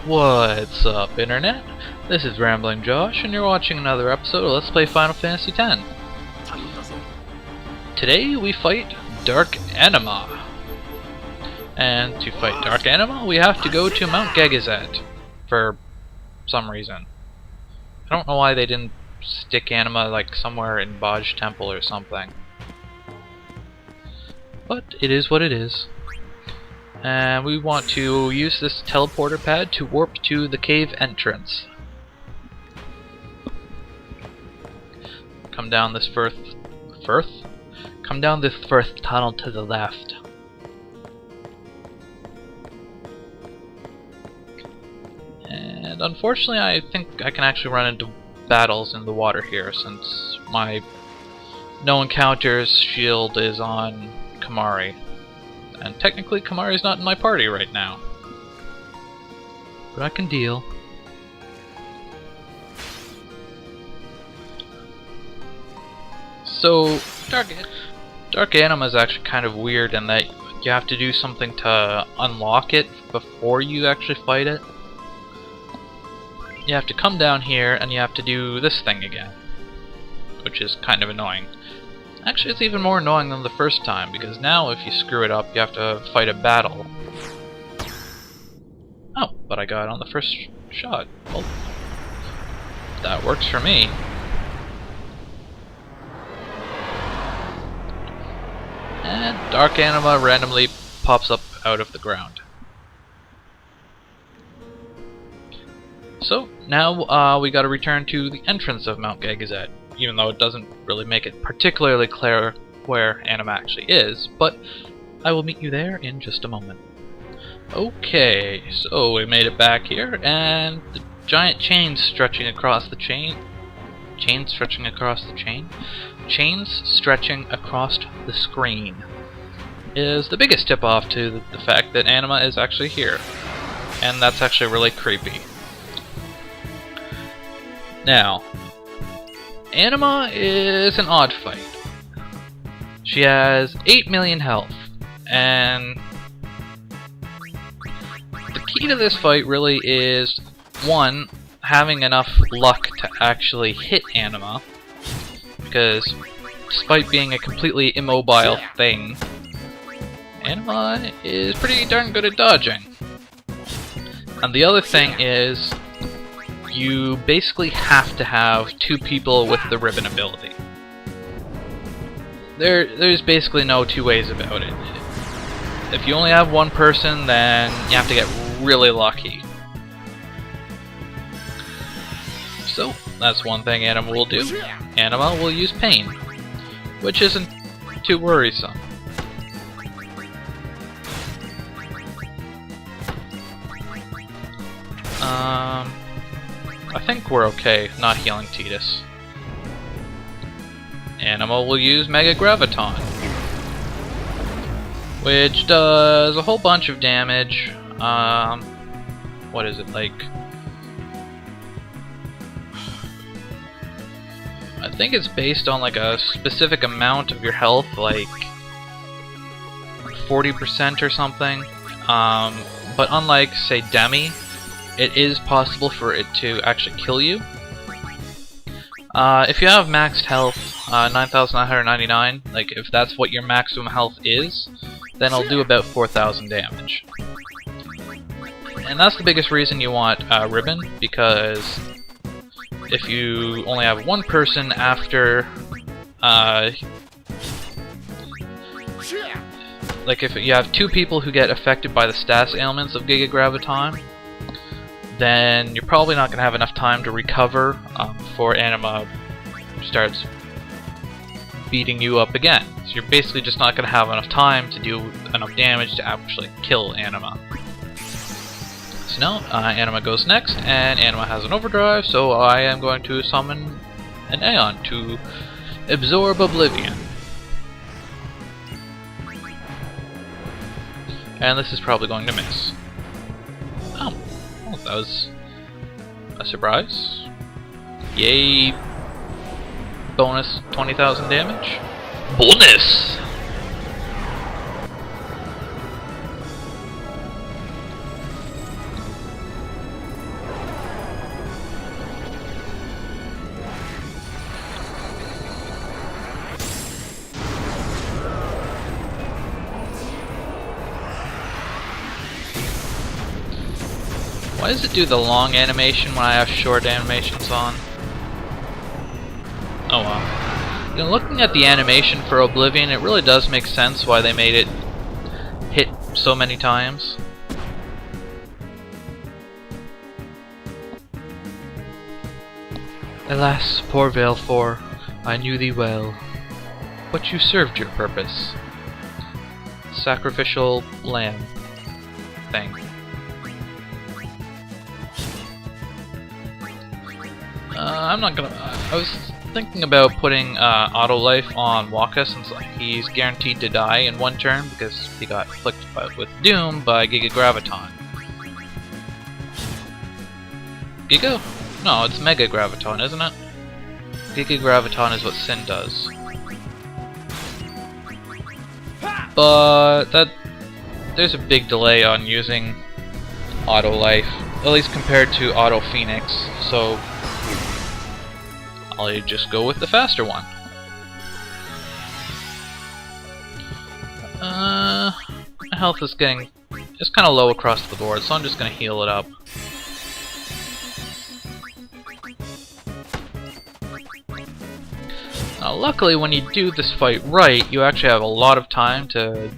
What's up, Internet? This is Rambling Josh, and you're watching another episode of Let's Play Final Fantasy X. Today we fight Dark Anima. And to fight Dark Anima, we have to go to Mount Gegizet for some reason. I don't know why they didn't stick Anima like somewhere in Baj Temple or something. But it is what it is. And we want to use this teleporter pad to warp to the cave entrance. Come down this Come down this first tunnel to the left. And unfortunately, I think I can actually run into battles in the water here, since my no encounters shield is on Kamari. And technically, Kamari's not in my party right now. But I can deal. So, Dark Anima is actually kind of weird in that you have to do something to unlock it before you actually fight it. You have to come down here and you have to do this thing again, which is kind of annoying. Actually, it's even more annoying than the first time, because now if you screw it up, you have to fight a battle. Oh, but I got it on the first shot. Well, that works for me. And Dark Anima randomly pops up out of the ground. So, now we gotta return to the entrance of Mount Gegizet, even though it doesn't really make it particularly clear where Anima actually is, but I will meet you there in just a moment. Okay, so we made it back here, and the giant chains stretching across the chain. Chains stretching across the chain? Chains stretching across the screen is the biggest tip-off to the fact that Anima is actually here. And that's actually really creepy. Now, Anima is an odd fight. She has 8 million health, and the key to this fight really is, one, having enough luck to actually hit Anima, because despite being a completely immobile thing, Anima is pretty darn good at dodging. And the other thing is, you basically have to have two people with the ribbon ability. There's basically no two ways about it. If you only have one person, then you have to get really lucky. So, that's one thing Anima will do. Anima will use pain, which isn't too worrisome. I think we're okay not healing Tidus. Anima will use Mega Graviton, which does a whole bunch of damage. What is it, like? I think it's based on like a specific amount of your health, like 40% or something. But unlike, say, Demi, it is possible for it to actually kill you. If you have maxed health, 9,999, like if that's what your maximum health is, then it'll do about 4,000 damage. And that's the biggest reason you want Ribbon, because if you only have one person after, like if you have two people who get affected by the status ailments of Giga Graviton, then you're probably not going to have enough time to recover before Anima starts beating you up again. So you're basically just not going to have enough time to do enough damage to actually kill Anima. So now, Anima goes next, and Anima has an overdrive, so I am going to summon an Aeon to absorb Oblivion. And this is probably going to miss. Oh, well, that was a surprise. Yay! Bonus 20,000 damage. Bonus! Why does it do the long animation when I have short animations on? Oh well. You know, looking at the animation for Oblivion, it really does make sense why they made it hit so many times. Alas, poor Valefor, I knew thee well, but you served your purpose. Sacrificial lamb thing. I'm not gonna. I was thinking about putting auto life on Waka since he's guaranteed to die in one turn because he got afflicted with Doom by Giga Graviton. Giga? No, it's Mega Graviton, isn't it? Giga Graviton is what Sin does. But there's a big delay on using auto life, at least compared to auto Phoenix, so I'll just go with the faster one. My health is kind of low across the board, so I'm just gonna heal it up. Now, luckily, when you do this fight right, you actually have a lot of time to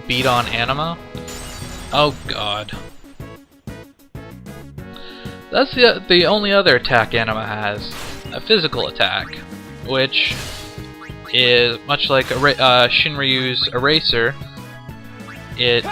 beat on Anima. Oh god. That's the only other attack Anima has. A physical attack, which is much like Shinryu's Eraser. It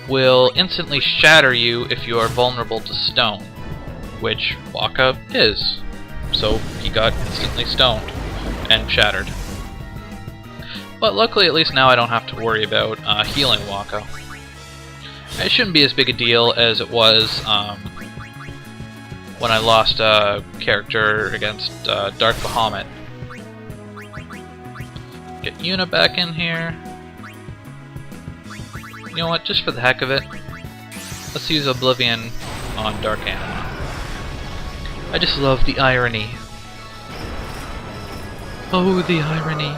will instantly shatter you if you are vulnerable to stone, which Waka is. So he got instantly stoned and shattered. But luckily, at least now I don't have to worry about healing Waka. It shouldn't be as big a deal as it was when I lost a character against Dark Bahamut. Get Yuna back in here. You know what, just for the heck of it, let's use Oblivion on Dark Anima. I just love the irony. Oh, the irony.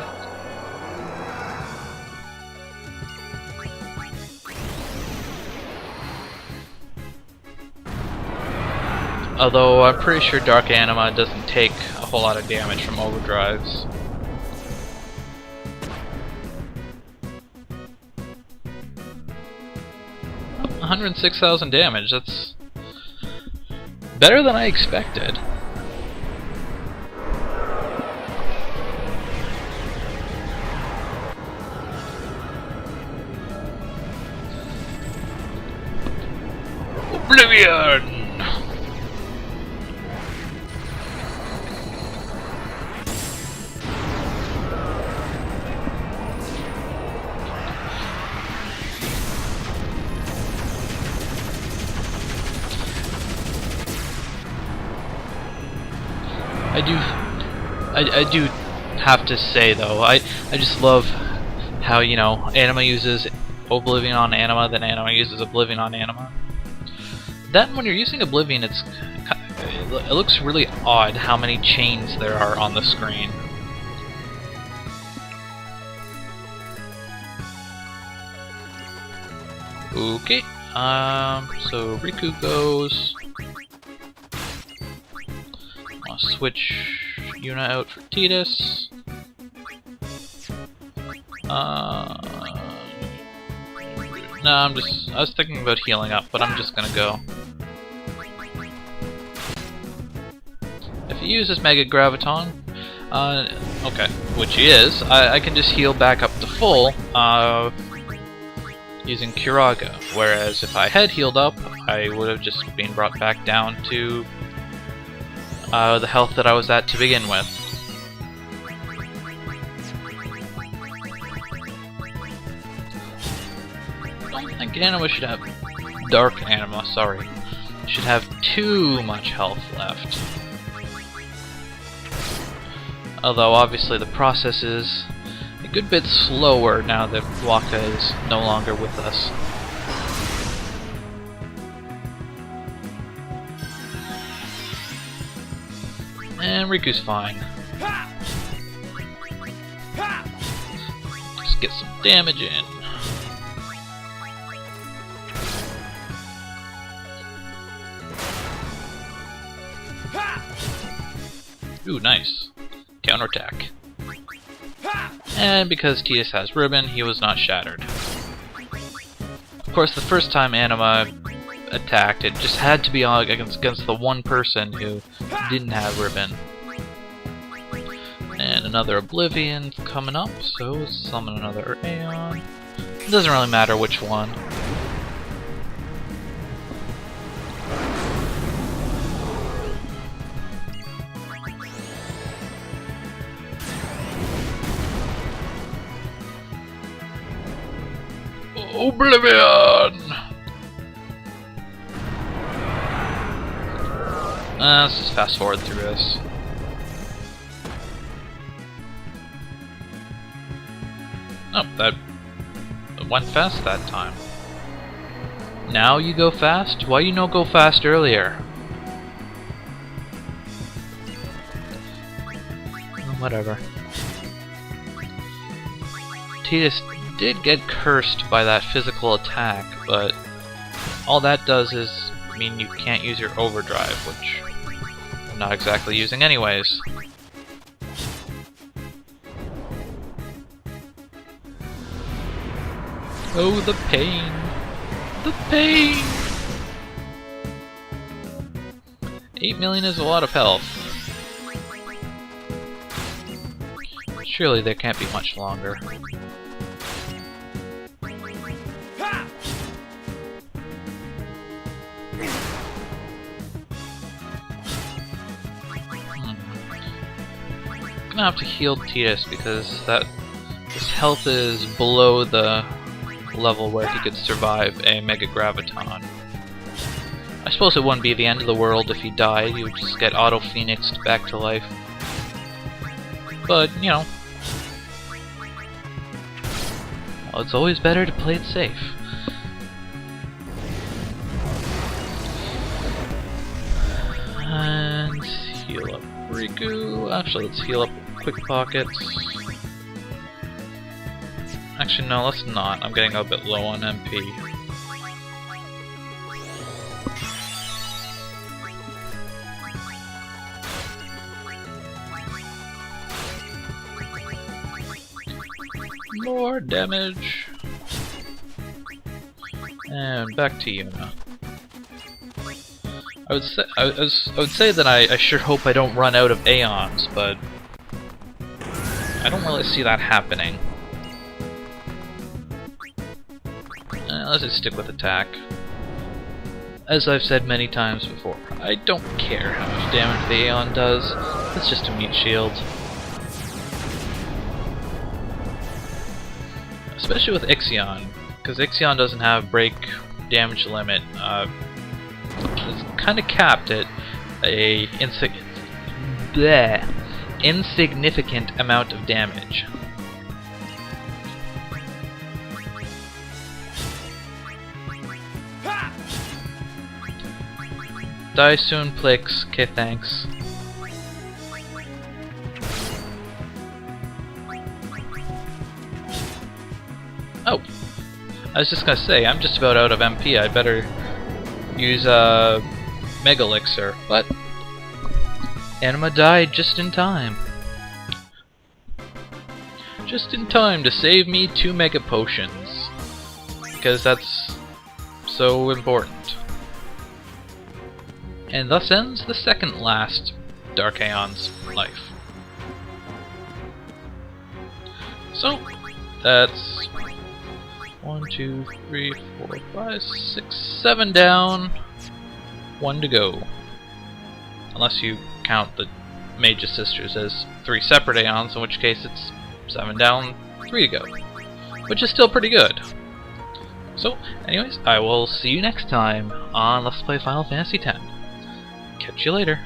Although I'm pretty sure Dark Anima doesn't take a whole lot of damage from overdrives. $106,000 damage, that's better than I expected. Oblivion! I do have to say though, I just love how, you know, Anima uses Oblivion on Anima, then Anima uses Oblivion on Anima. Then when you're using Oblivion, it looks really odd how many chains there are on the screen. Okay, so Riku goes. I'll switch Yuna out for Tidus. No, I was thinking about healing up, but I'm just gonna go. If he uses Mega Graviton, okay, which he is, I can just heal back up to full, using Curaga, whereas if I had healed up, I would have just been brought back down to the health that I was at to begin with. I don't think Anima should have... Dark Anima, sorry. Should have too much health left. Although obviously the process is a good bit slower now that Waka is no longer with us. And Riku's fine. Just get some damage in. Ooh, nice. Counterattack. And because Tidus has Ribbon, he was not shattered. Of course, the first time Anima attacked, it just had to be against the one person who didn't have Ribbon. And another Oblivion coming up, so summon another Aeon. It doesn't really matter which one. Oblivion! Let's just fast forward through this. Oh, that went fast that time. Now you go fast? Why you no go fast earlier? Oh, whatever. Tidus did get cursed by that physical attack, but all that does is mean you can't use your overdrive, which I'm not exactly using anyways. Oh, the pain! The pain! 8 million is a lot of health. Surely there can't be much longer. I'm gonna have to heal Tidus because his health is below the level where he could survive a Mega Graviton. I suppose it wouldn't be the end of the world if he died. He would just get auto-phoenixed back to life. But, you know, well, it's always better to play it safe. And heal up Riku. Actually, let's heal up Quick Pockets. Actually, no, let's not. I'm getting a bit low on MP. More damage. And back to Yuna. I would say that I sure hope I don't run out of Aeons, but I don't really see that happening. Let's just stick with attack. As I've said many times before, I don't care how much damage the Aeon does. It's just a meat shield. Especially with Ixion, because Ixion doesn't have break damage limit. It's kind of capped at a insignificant amount of damage. Die soon, Plix. Okay, thanks. Oh, I was just gonna say, I'm just about out of MP. I'd better use Mega Elixir, but Anima died just in time. Just in time to save me 2 Mega Potions, because that's so important. And thus ends the second last Dark Aeon's life. So, that's 1, 2, 3, 4, 5, 6, 7 down, 1 to go. Unless you count the Mage's Sisters as 3 separate Aeons, in which case it's 7 down, 3 to go. Which is still pretty good. So, anyways, I will see you next time on Let's Play Final Fantasy X. Catch you later.